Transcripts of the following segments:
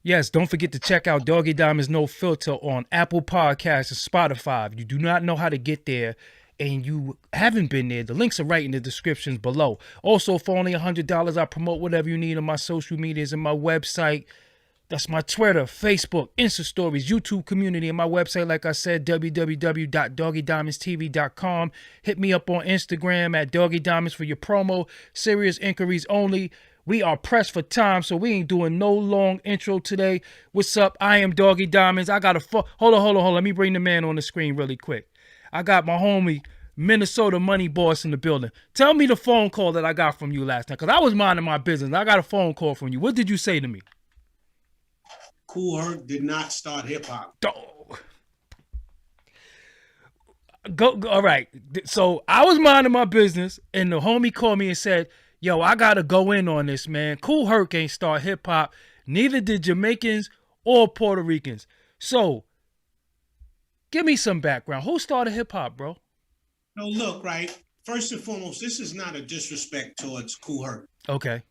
Yes, don't forget to check out Doggy Diamonds No Filter on Apple Podcasts and Spotify. If you do not know how to get there and you haven't been there, the links are right in the descriptions below. Also, for only $100, I promote whatever you need on my social medias and my website. That's my Twitter, Facebook, Insta Stories, YouTube community, and my website, like I said, www.doggydiamondstv.com. Hit me up on Instagram at Doggy Diamonds for your promo. Serious inquiries only. We are pressed for time, so we ain't doing no long intro today. What's up? I am Doggy Diamonds. I got a hold on. Let me bring the man on the screen really quick. I got my homie, Minnesota Money Boss in the building. Tell me the phone call that I got from you last night, because I was minding my business. I got a phone call from you. What did you say to me? Kool Herc did not start hip hop. Go. All right. So I was minding my business, and the homie called me and said, yo, I gotta go in on this, man. Kool Herc ain't start hip hop. Neither did Jamaicans or Puerto Ricans. So, give me some background. Who started hip hop, bro? No, look, right. First and foremost, this is not a disrespect towards Kool Herc. Okay.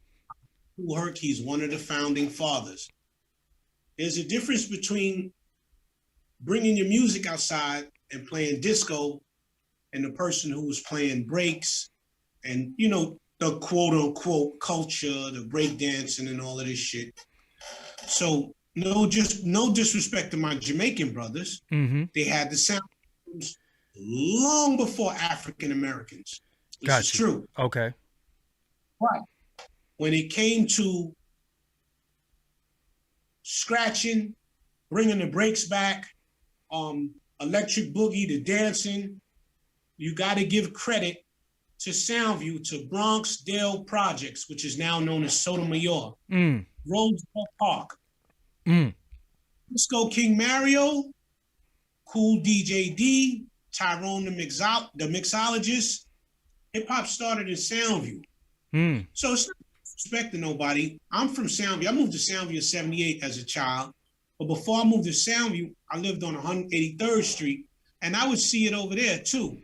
Kool Herc, he's one of the founding fathers. There's a difference between bringing your music outside and playing disco and the person who was playing breaks and, you know, the quote unquote culture, the break dancing and all of this shit. So no disrespect to my Jamaican brothers. Mm-hmm. They had the sound long before African Americans. This is true. Okay. But when it came to scratching, bringing the breaks back, electric boogie, the dancing, you got to give credit to Soundview, to Bronxdale Projects, which is now known as Sotomayor, Roosevelt Park, Disco King Mario, Cool DJ D, Tyrone the mixologist. Hip hop started in Soundview. So it's not disrespecting nobody. I'm from Soundview. I moved to Soundview in '78 as a child. But before I moved to Soundview, I lived on 183rd Street, and I would see it over there too.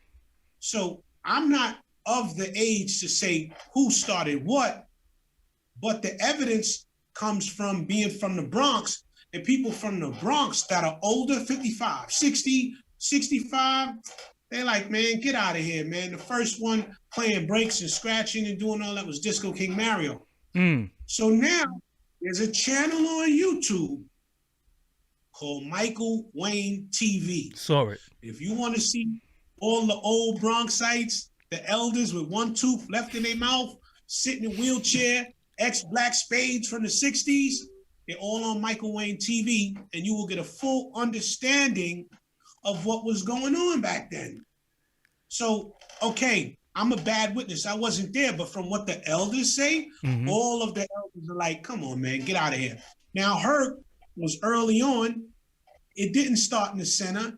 So I'm not of the age to say who started what, but the evidence comes from being from the Bronx, and people from the Bronx that are older, 55, 60, 65, they're like, man, get out of here, man. The first one playing breaks and scratching and doing all that was Disco King Mario. So now there's a channel on YouTube called Michael Wayne TV. Saw it. If you want to see all the old Bronxites, the elders with one tooth left in their mouth, sitting in a wheelchair, ex-black spades from the 60s, they're all on Michael Wayne TV, and you will get a full understanding of what was going on back then. So, okay, I'm a bad witness. I wasn't there, but from what the elders say, all of the elders are like, come on, man, get out of here. Now, Herc was early on. It didn't start in the center.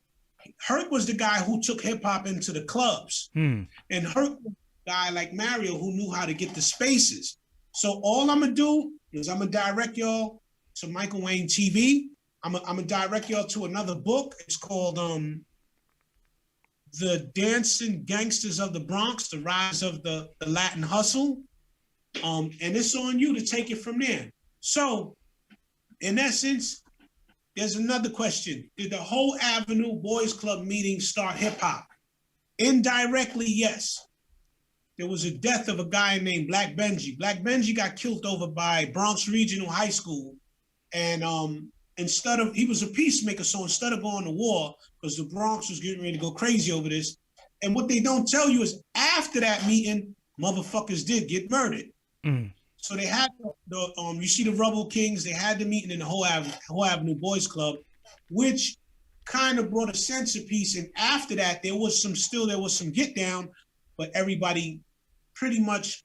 Herc was the guy who took hip hop into the clubs. And Herc was a guy like Mario who knew how to get the spaces. So all I'm gonna do is I'm gonna direct y'all to Michael Wayne TV. I'm gonna direct y'all to another book. It's called The Dancing Gangsters of the Bronx, The Rise of the Latin Hustle. And it's on you to take it from there. So in essence, there's another question. Did the whole Avenue Boys Club meeting start hip hop? Indirectly, yes. There was a death of a guy named Black Benji. Black Benji got killed over by Bronx Regional High School. And he was a peacemaker, so instead of going to war, because the Bronx was getting ready to go crazy over this, and what they don't tell you is after that meeting, motherfuckers did get murdered. So they had you see the Rubble Kings, they had the meeting in the whole Avenue Boys Club, which kind of brought a sense of peace. And after that, there was some get down, but everybody pretty much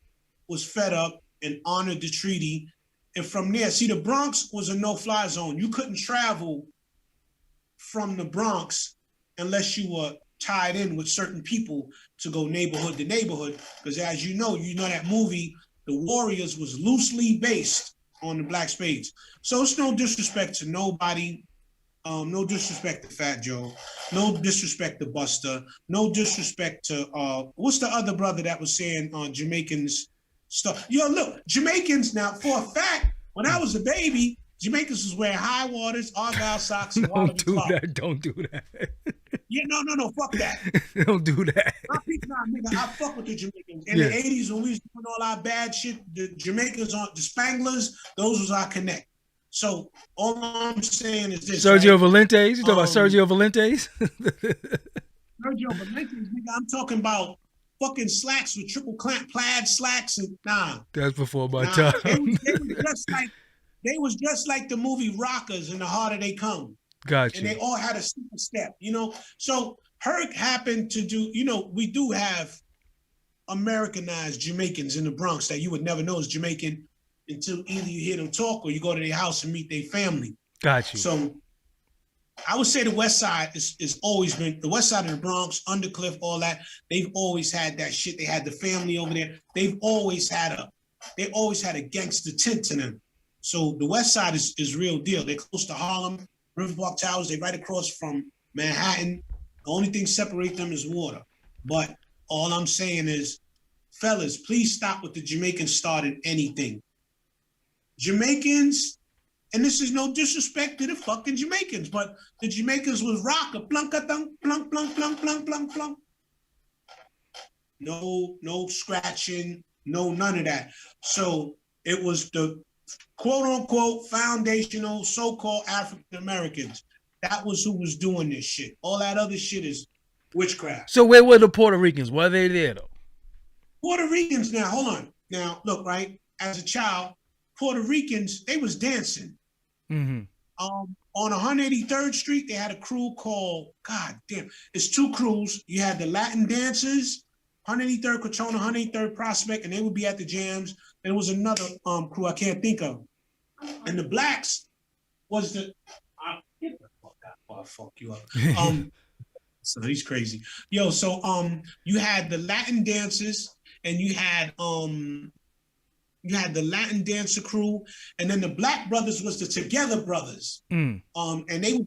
was fed up and honored the treaty. And from there, see, the Bronx was a no-fly zone. You couldn't travel from the Bronx unless you were tied in with certain people to go neighborhood to neighborhood. Because as you know that movie, The Warriors, was loosely based on the Black Spades. So it's no disrespect to nobody. No disrespect to Fat Joe. No disrespect to Buster. No disrespect to, what's the other brother that was saying Jamaicans stuff? Yo, look, Jamaicans now, for a fact, when I was a baby, Jamaicans was wearing high waters, argyle socks, and Don't wallaby do clogs. that. Don't do that. Yeah, no, fuck that. Don't do that. Nigga, I fuck with the Jamaicans. In Yeah. the 80s, when we was doing all our bad shit, the Jamaicans, the Spanglers, those was our connect. So all I'm saying is this. Sergio right? Valentes? You talking about Sergio Valentes? Sergio Valentes, nigga, I'm talking about fucking slacks with triple clamp plaid slacks and nah. That's before my time. They was just like the movie Rockers in The Harder They Come. Gotcha. And they all had a super step, you know. So Herc happened to do, you know, we do have Americanized Jamaicans in the Bronx that you would never know is Jamaican until either you hear them talk or you go to their house and meet their family. Gotcha. So I would say the West Side is always been the West Side of the Bronx, Undercliff, all that. They've always had that shit. They had the family over there. They always had a gangster tint to them. So the West Side is real deal. They're close to Harlem, Riverwalk Towers. They're right across from Manhattan. The only thing separate them is water. But all I'm saying is, fellas, please stop with the Jamaicans started anything. Jamaicans, and this is no disrespect to the fucking Jamaicans, but the Jamaicans was rocker, plunk-a-dunk, plunk, plunk, plunk, plunk, plunk, plunk. No scratching, no none of that. So it was the quote-unquote foundational so-called African Americans. That was who was doing this shit. All that other shit is witchcraft. So where were the Puerto Ricans? Were they there though? Puerto Ricans now, hold on. Now, look, right? As a child, Puerto Ricans, they was dancing. Mm-hmm. On 183rd Street, they had a crew called, God damn, it's two crews. You had the Latin dancers, 183rd Crotona, 183rd Prospect, and they would be at the jams. There was another crew I can't think of. And the blacks was the, get the fuck out, I'll fuck you up. So he's crazy. Yo, so you had the Latin dancers and you had the Latin dancer crew, and then the Black Brothers was the Together Brothers. And they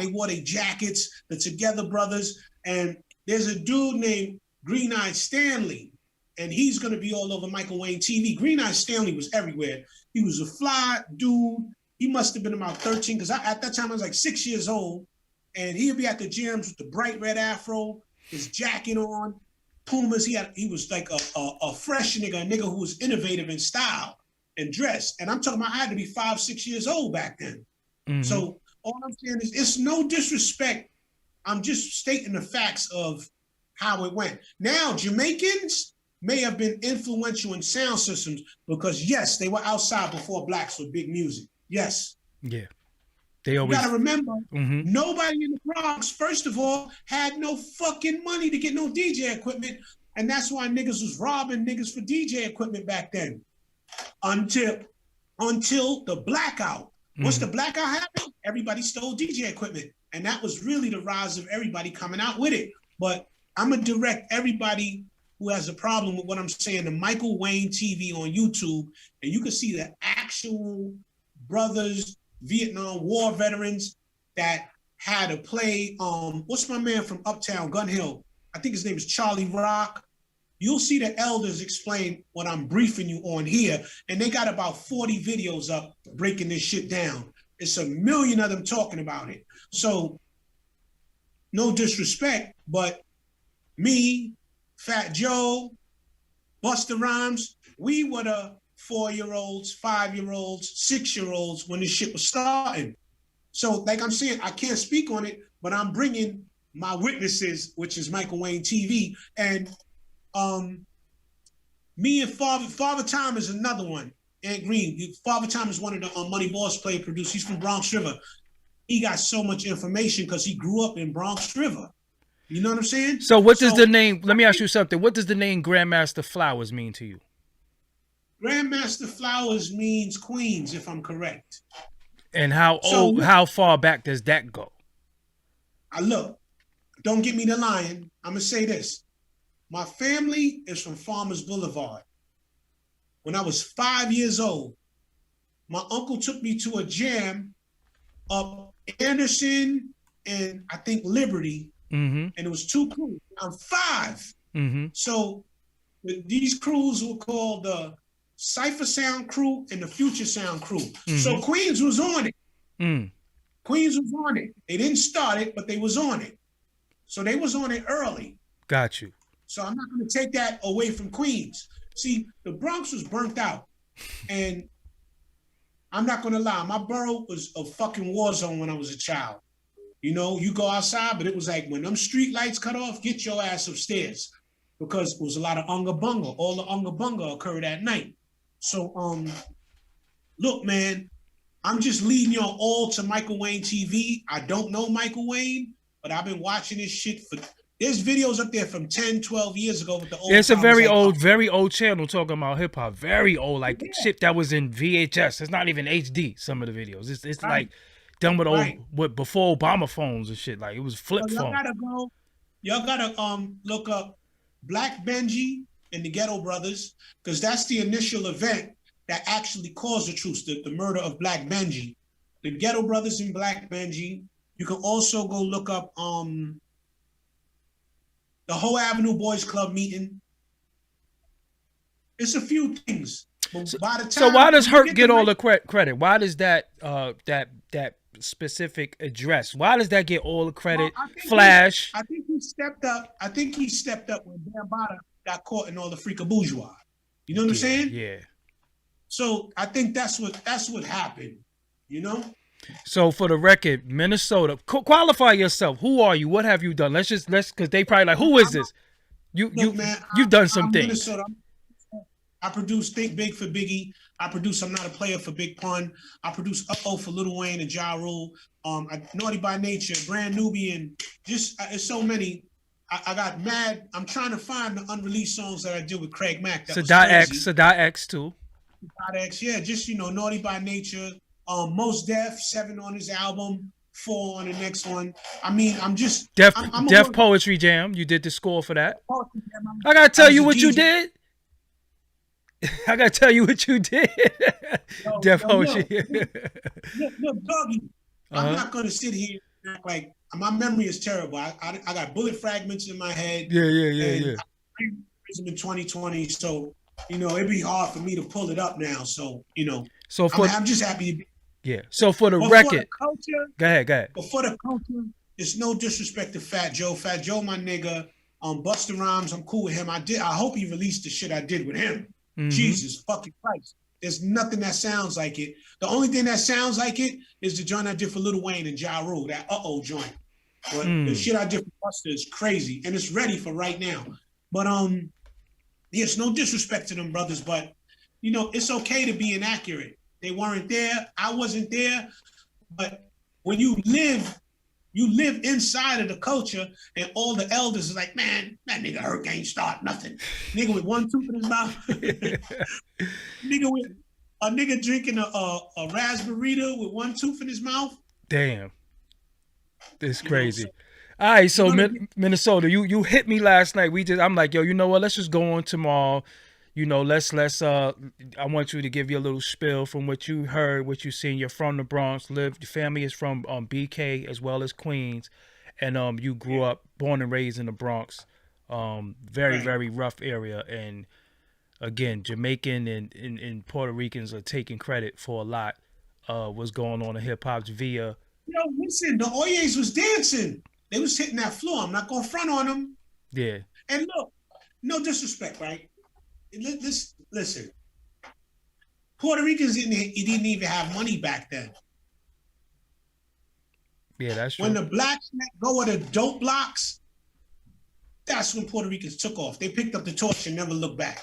wore their jackets, the Together Brothers. And there's a dude named Green Eye Stanley, and he's gonna be all over Michael Wayne TV. Green Eye Stanley was everywhere. He was a fly dude. He must have been about 13, because at that time I was like 6 years old. And he'd be at the gyms with the bright red afro, his jacket on, Pumas. He was like a fresh nigga, a nigga who was innovative in style and dress. And I'm talking about I had to be 5, 6 years old back then. Mm-hmm. So all I'm saying is it's no disrespect. I'm just stating the facts of how it went. Now, Jamaicans may have been influential in sound systems because, yes, they were outside before blacks were big music. Yes. Yeah. They always... You gotta remember, nobody in the Bronx, first of all, had no fucking money to get no DJ equipment. And that's why niggas was robbing niggas for DJ equipment back then. Until the blackout. Once the blackout happened, everybody stole DJ equipment. And that was really the rise of everybody coming out with it. But I'm gonna direct everybody who has a problem with what I'm saying to Michael Wayne TV on YouTube, and you can see the actual brothers, Vietnam War veterans that had to play, what's my man from Uptown, Gun Hill? I think his name is Charlie Rock. You'll see the elders explain what I'm briefing you on here, and they got about 40 videos up breaking this shit down. It's a million of them talking about it. So, no disrespect, but me, Fat Joe, Busta Rhymes, we were the 4-year-olds, 5-year-olds, 6-year-olds when this shit was starting. So, like I'm saying, I can't speak on it, but I'm bringing my witnesses, which is Michael Wayne TV, and me and Father Time is another one. Ant Green, Father Time is one of the Money Boss player producers. He's from Bronx River. He got so much information because he grew up in Bronx River. You know what I'm saying? So what does the name, let me ask you something. What does the name Grandmaster Flowers mean to you? Grandmaster Flowers means Queens, if I'm correct. And how far back does that go? Look, don't get me to lying. I'm going to say this. My family is from Farmers Boulevard. When I was 5 years old, my uncle took me to a jam up Anderson and I think Liberty, and it was 2 crews. I'm 5. So these crews were called the Cypher Sound Crew, and the Future Sound Crew. So Queens was on it. Queens was on it. They didn't start it, but they was on it. So they was on it early. Got you. So I'm not going to take that away from Queens. See, the Bronx was burnt out. And I'm not going to lie, my borough was a fucking war zone when I was a child. You know, you go outside, but it was like when them street lights cut off, get your ass upstairs. Because it was a lot of unga bunga. All the unga bunga occurred at night. So, look, man, I'm just leading y'all all to Michael Wayne TV. I don't know Michael Wayne, but I've been watching this shit for... There's videos up there from 10, 12 years ago with the old... It's a very old channel talking about hip-hop. Very old, like shit that was in VHS. It's not even HD, some of the videos. It's right. Like done with with before Obama phones and shit. Like it was flip phone. Y'all gotta look up Black Benji and the Ghetto Brothers, because that's the initial event that actually caused the truce, the murder of Black Benji. The Ghetto Brothers and Black Benji. You can also go look up the Whole Avenue Boys Club meeting. It's a few things. But by the time, so why does Herc get all the credit? Why does that that specific address? Why does that get all the credit? Well, Flash. I think he stepped up. I think he stepped up when Bambaataa got caught in all the freaka bourgeois. You know what I'm saying? Yeah. So I think that's what happened. You know. So for the record, Minnesota, qualify yourself. Who are you? What have you done? Let's because they probably like, who is this? You've done some things. Minnesota. I produce Think Big for Biggie. I produce I'm Not a Player for Big Pun. I produce Uh-Oh for Lil Wayne and Ja Rule. Naughty by Nature, Brand Nubian. Just it's so many. I got mad. I'm trying to find the unreleased songs that I did with Craig Mack. Sadat X too. Sadat X, yeah. Just Naughty by Nature. Most Def, 7 on his album, 4 on the next one. I mean, I'm just Def Poetry Jam. You did the score for that. I gotta tell you what you did. I gotta tell you what you did. Def Poetry. Look, Doggy. I'm not gonna sit here and act like my memory is terrible. I got bullet fragments in my head. Yeah. I in 2020, so it'd be hard for me to pull it up now. So So I'm just happy to be. Yeah. So for the record, culture, go ahead. But for the culture, it's no disrespect to Fat Joe. Fat Joe, my nigga. Busta Rhymes, I'm cool with him. I hope he released the shit I did with him. Jesus fucking Christ. There's nothing that sounds like it. The only thing that sounds like it is the joint I did for Lil Wayne and Ja Rule, that Uh-Oh joint. But the shit I did for Busta is crazy, and it's ready for right now. But it's no disrespect to them brothers, but it's okay to be inaccurate. They weren't there. I wasn't there. But when you live inside of the culture, and all the elders is like, man, that nigga Herc ain't start nothing. Nigga with one tooth in his mouth. nigga drinking a raspberry with one tooth in his mouth. Damn. It's crazy. All right, so Minnesota, you hit me last night. I'm like, yo, you know what? Let's just go on tomorrow. Let's I want you to give you a little spiel from what you heard, what you seen. You're from the Bronx, your family is from BK as well as Queens, and you grew up, born and raised in the Bronx. Very rough area, and again, Jamaican and Puerto Ricans are taking credit for a lot what's going on in hip hop's via. Listen, the Oyes was dancing. They was hitting that floor. I'm not gonna front on them. Yeah. And look, no disrespect, right? Listen, Puerto Ricans didn't even have money back then. Yeah, that's true. When the blacks let go of the dope blocks, that's when Puerto Ricans took off. They picked up the torch and never looked back.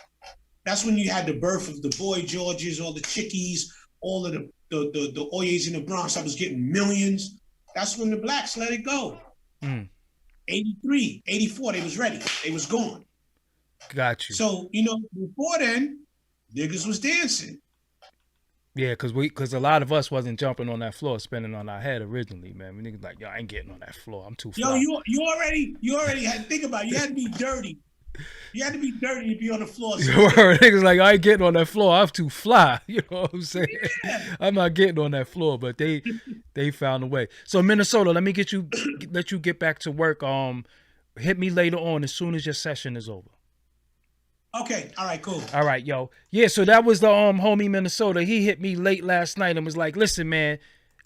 That's when you had the birth of the Boy Georges, all the Chickies, all of the Oyes in the Bronx that was getting millions. That's when the blacks let it go. 83, 84, they was ready. They was gone. Got you. So, before then, niggas was dancing. Yeah, because a lot of us wasn't jumping on that floor, spinning on our head originally, man. We niggas like, yo, I ain't getting on that floor. I'm too fly. Yo, you already had to think about it. You had to be dirty. You had to be dirty to be on the floor. Niggas like, I ain't getting on that floor. I'm too fly. You know what I'm saying? Yeah. I'm not getting on that floor, but they found a way. So Minnesota, let me let you get back to work. Hit me later on as soon as your session is over. Okay. All right. Cool. All right, yo. Yeah, so that was the homie Minnesota. He hit me late last night and was like, listen, man,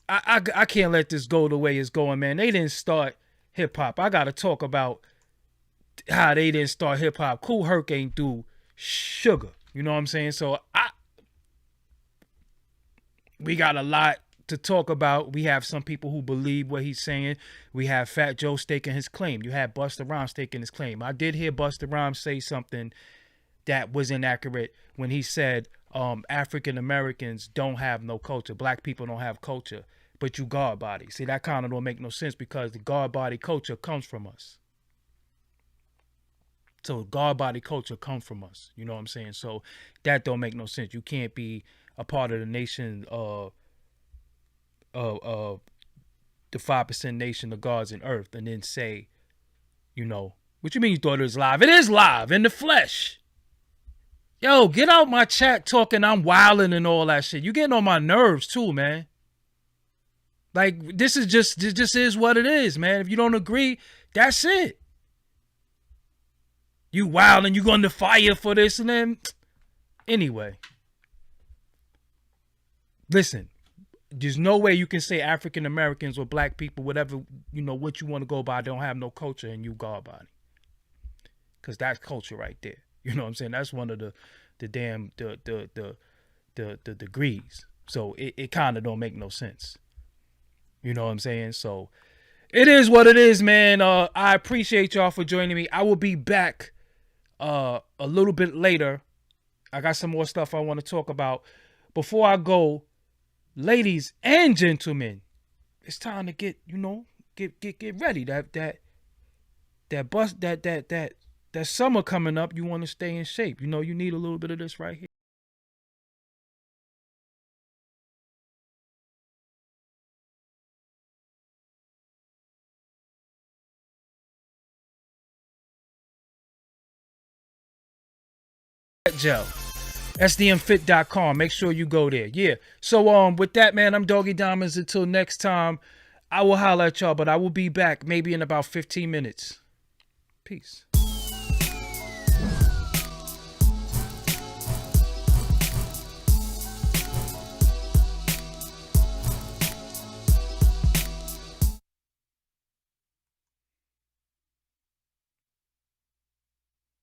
I can't let this go the way it's going, man. They didn't start hip hop. I gotta talk about how they didn't start hip hop. Kool Herc ain't do sugar. You know what I'm saying? So we got a lot to talk about. We have some people who believe what he's saying. We have Fat Joe staking his claim. You have Busta Rhymes staking his claim. I did hear Busta Rhymes say something that was inaccurate when he said African Americans don't have no culture. Black people don't have culture, but you guard body. See, that kind of don't make no sense because the guard body culture comes from us. So guard body culture comes from us. You know what I'm saying? So that don't make no sense. You can't be a part of the nation the 5% nation of gods and earth and then say, you know, what you mean you thought it was live? It is live in the flesh. Yo, get out my chat talking I'm wilding and all that shit. You getting on my nerves too, man. Like, this just is what it is, man. If you don't agree, that's it. You wilding, you going to fire for this and then. Anyway. Listen, there's no way you can say African Americans or black people, whatever, you know, what you want to go by, don't have no culture and you guard body. Because that's culture right there. You know what I'm saying? That's one of the degrees. So it kind of don't make no sense. You know what I'm saying? So it is what it is, man. I appreciate y'all for joining me. I will be back a little bit later. I got some more stuff I want to talk about. Before I go, ladies and gentlemen, it's time to get ready. That summer coming up, you want to stay in shape. You know, you need a little bit of this right here. Gel. SDMfit.com. Make sure you go there. Yeah. So with that, man, I'm Doggie Diamonds. Until next time, I will holler at y'all, but I will be back maybe in about 15 minutes. Peace.